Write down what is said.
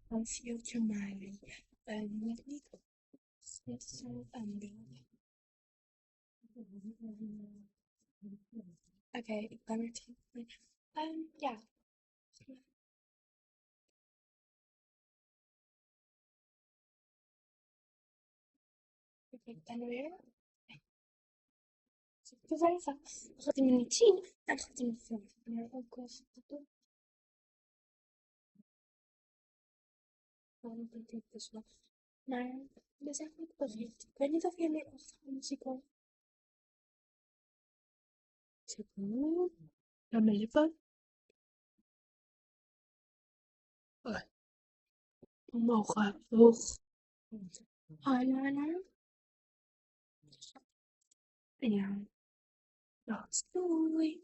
Dan zie je mij niet zo aanbeelden. Oké, ik ben weer terug. Ja. Ik ben er weer. Ik wil even, gaat hij me niet zien, dan gaat hij me filmen. Maar ook als ik dat doe, dan doet hij het dus nog. Maar dat is echt niet bericht. Ik weet niet of jullie achtergrondmuziek horen. Zit nu aan mijn lippen. Omhoog, hoog. Eyeliner. Ja, dat doei.